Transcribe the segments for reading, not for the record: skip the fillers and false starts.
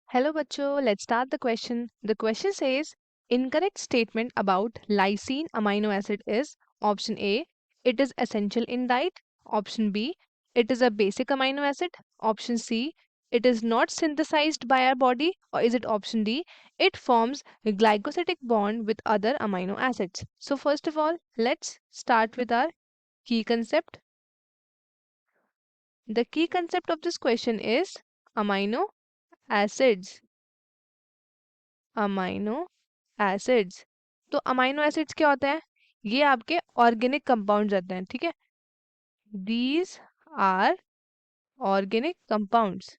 Hello bachcho, let's start the question. The question says incorrect statement about lysine amino acid is option A, it is essential in diet, option B, it is a basic amino acid, option C, it is not synthesized by our body, or is it option D, it forms a glycosidic bond with other amino acids. So first of all, let's start with our key concept. The key concept of this question is amino acids. Amino acids. तो amino acids क्या होता है? ये आपके organic compounds होते हैं, ठीक है। दीज आर ऑर्गेनिक कंपाउंड्स,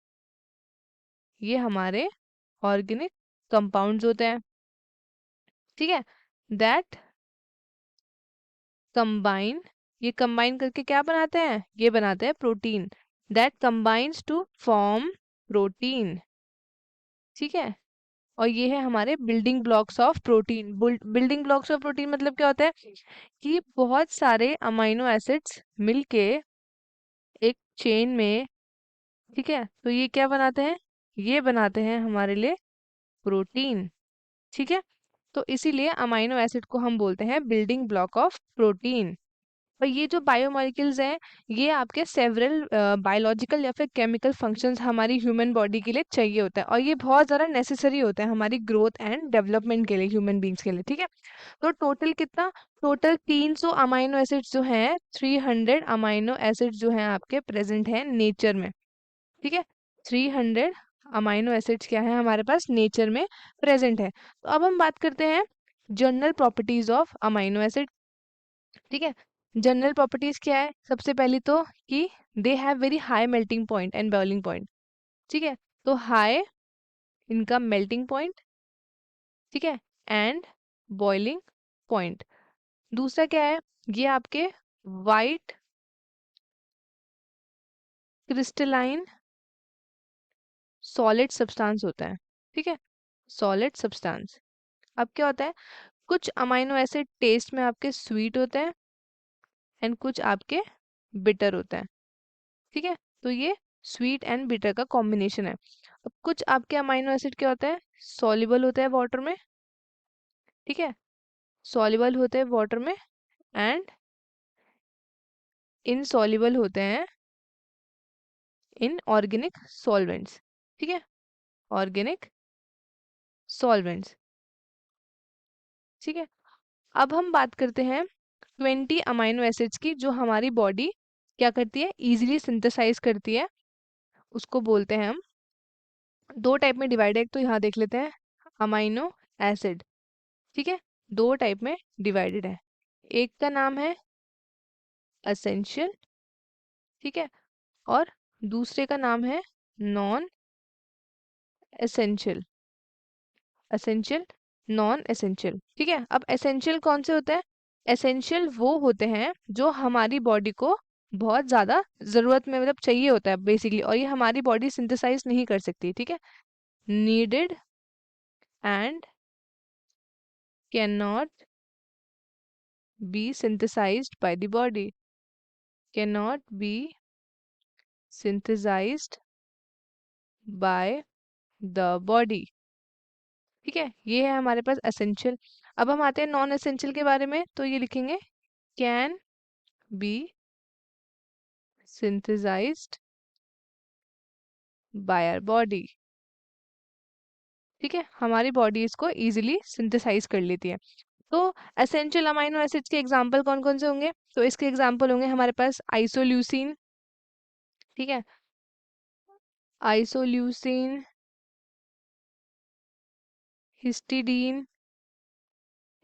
ये हमारे ऑर्गेनिक कंपाउंड्स होते हैं, ठीक है। दैट कंबाइन, ये कंबाइन करके क्या बनाते हैं? ये बनाते हैं protein. That combines to form protein, ठीक है। और ये है हमारे building blocks of protein. Building blocks of protein मतलब क्या होता है कि बहुत सारे अमाइनो एसिड्स मिलके एक चेन में, ठीक है, तो ये क्या बनाते हैं? ये बनाते हैं हमारे लिए प्रोटीन, ठीक है। तो इसीलिए अमाइनो एसिड को हम बोलते हैं बिल्डिंग ब्लॉक ऑफ प्रोटीन। और ये जो बायोमोलिक्यूल्स हैं, ये आपके सेवरल बायोलॉजिकल या फिर केमिकल फंक्शंस हमारी ह्यूमन बॉडी के लिए चाहिए होता है, और ये बहुत ज़्यादा नेसेसरी होता है हमारी ग्रोथ एंड डेवलपमेंट के लिए, ह्यूमन बींग्स के लिए, ठीक है। तो टोटल कितना? टोटल 300 अमाइनो एसिड्स जो हैं, 300 अमाइनो एसिड्स जो हैं आपके प्रेजेंट हैं नेचर में, ठीक है। 300 अमाइनो एसिड्स क्या है हमारे पास नेचर में प्रेजेंट है। तो अब हम बात करते हैं general properties of amino acid, ठीक है। जनरल प्रॉपर्टीज क्या है? सबसे पहली तो कि they have very high melting point and boiling point, ठीक है। तो हाई इनका मेल्टिंग पॉइंट, ठीक है, एंड बॉइलिंग पॉइंट। दूसरा क्या है? ये आपके वाइट क्रिस्टलाइन सॉलिड सब्सटेंस होता है, ठीक है, सॉलिड सब्सटेंस। अब क्या होता है, कुछ अमाइनो एसिड टेस्ट में आपके स्वीट होते हैं एंड कुछ आपके बिटर होते हैं, ठीक है। तो ये स्वीट एंड बिटर का कॉम्बिनेशन है। अब कुछ आपके अमाइनो एसिड क्या होता है? सॉल्युबल होता है वाटर में, ठीक है, सॉल्युबल होते हैं वाटर में एंड इनसॉल्युबल होते हैं इन ऑर्गेनिक सॉल्वेंट्स, ठीक है, ऑर्गेनिक सॉल्वेंट्स, ठीक है। अब हम बात करते हैं 20 अमाइनो एसिड्स की, जो हमारी बॉडी क्या करती है? इजीली सिंथेसाइज करती है। उसको बोलते हैं हम, दो टाइप में डिवाइड है, एक तो यहाँ देख लेते हैं, अमाइनो एसिड, ठीक है, दो टाइप में डिवाइडेड है। एक का नाम है एसेंशियल, ठीक है, और दूसरे का नाम है non essential. Essential, non essential, ठीक है। अब एसेंशियल कौन से होते हैं? एसेंशियल वो होते हैं जो हमारी बॉडी को बहुत ज्यादा जरूरत में, मतलब चाहिए होता है बेसिकली, और ये हमारी बॉडी सिंथेसाइज नहीं कर सकती, ठीक है। Needed and can not be synthesized by the body, cannot be synthesized by the body, ठीक है। ये है हमारे पास एसेंशियल। अब हम आते हैं नॉन एसेंशियल के बारे में, तो ये लिखेंगे can be synthesized by our body, ठीक है, हमारी बॉडी इसको इजीली सिंथेसाइज कर लेती है। तो एसेंशियल अमाइनो एसिड्स के एग्जांपल कौन कौन से होंगे? तो इसके एग्जांपल होंगे हमारे पास आइसोल्यूसिन, ठीक है, आइसोल्यूसिन, हिस्टिडीन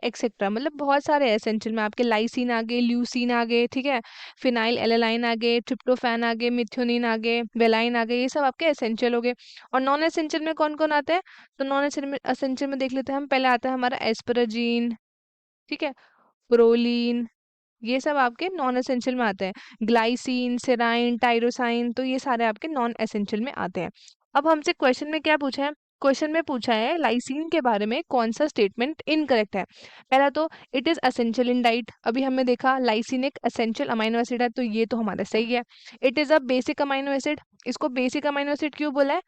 एक्सेट्रा, मतलब बहुत सारे एसेंशियल में आपके लाइसिन आ गए, ल्यूसिन आ गए, ठीक है, फिनाइल एलालाइन आ गए, ट्रिप्टोफैन आ गए, मिथ्योनिन आ गए, वेलाइन आ गए, ये सब आपके एसेंशियल हो गए। और नॉन एसेंशियल में कौन कौन आते हैं? तो नॉन एसेंशियल में देख लेते हैं हम। पहले आता है हमारा एस्पराजीन, ठीक है, प्रोलीन, ये सब आपके नॉन एसेंशियल में आते हैं। ग्लाइसिन, सेराइन, टाइरोसाइन, तो ये सारे आपके नॉन एसेंशियल में आते हैं। अब हमसे क्वेश्चन में क्या पूछा है? क्वेश्चन में पूछा है लाइसिन के बारे में कौन सा स्टेटमेंट इनकरेक्ट है। पहला तो it is essential in diet, अभी हमने देखा लाइसिन एक एसेंशियल अमाइनो एसिड है, तो ये तो हमारा सही है। It is a basic amino acid, इसको बेसिक अमाइनो एसिड क्यों बोला है?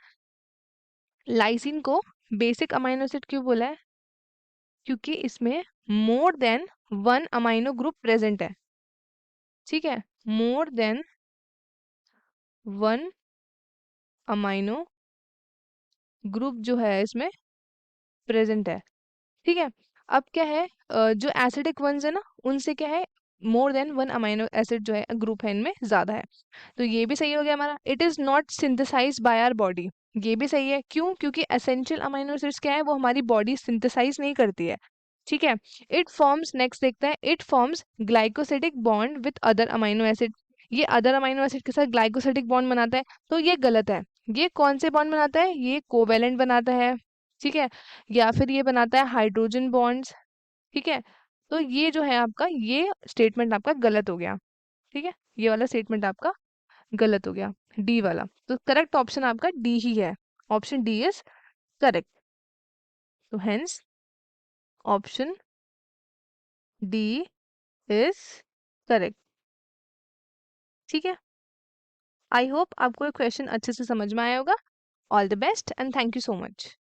लाइसिन को बेसिक अमाइनो एसिड क्यों बोला है? क्योंकि इसमें more than one amino group present है। ठीक है, more than one amino group जो है इसमें प्रेजेंट है। ठीक है, अब क्या है, जो एसिडिक वंस है ना, उनसे क्या है, more than one amino acid जो है ग्रुप है इनमें ज्यादा है। तो ये भी सही हो गया हमारा। It is not synthesize by our body, ये भी सही है। क्यों? क्योंकि एसेंशियल अमाइनो एसिड्स क्या है, वो हमारी बॉडी सिंथेसाइज नहीं करती है। ठीक है, इट फॉर्म्स, नेक्स्ट देखते हैं, it forms glycosidic bond with other amino acid. ये अदर अमाइनो एसिड के साथ ग्लाइकोसिडिक बॉन्ड बनाता है, तो ये गलत है। ये कौन से बॉन्ड बनाता है? ये कोवेलेंट बनाता है। ठीक है, या फिर ये बनाता है हाइड्रोजन बॉन्ड्स। ठीक है, तो ये जो है आपका, ये स्टेटमेंट आपका गलत हो गया। ठीक है, ये वाला स्टेटमेंट आपका गलत हो गया, डी वाला। तो करेक्ट ऑप्शन आपका डी ही है, ऑप्शन डी इज करेक्ट। तो hence option D is correct. ठीक है, आई होप आपको ये क्वेश्चन अच्छे से समझ में आया होगा। All the best and thank you so much.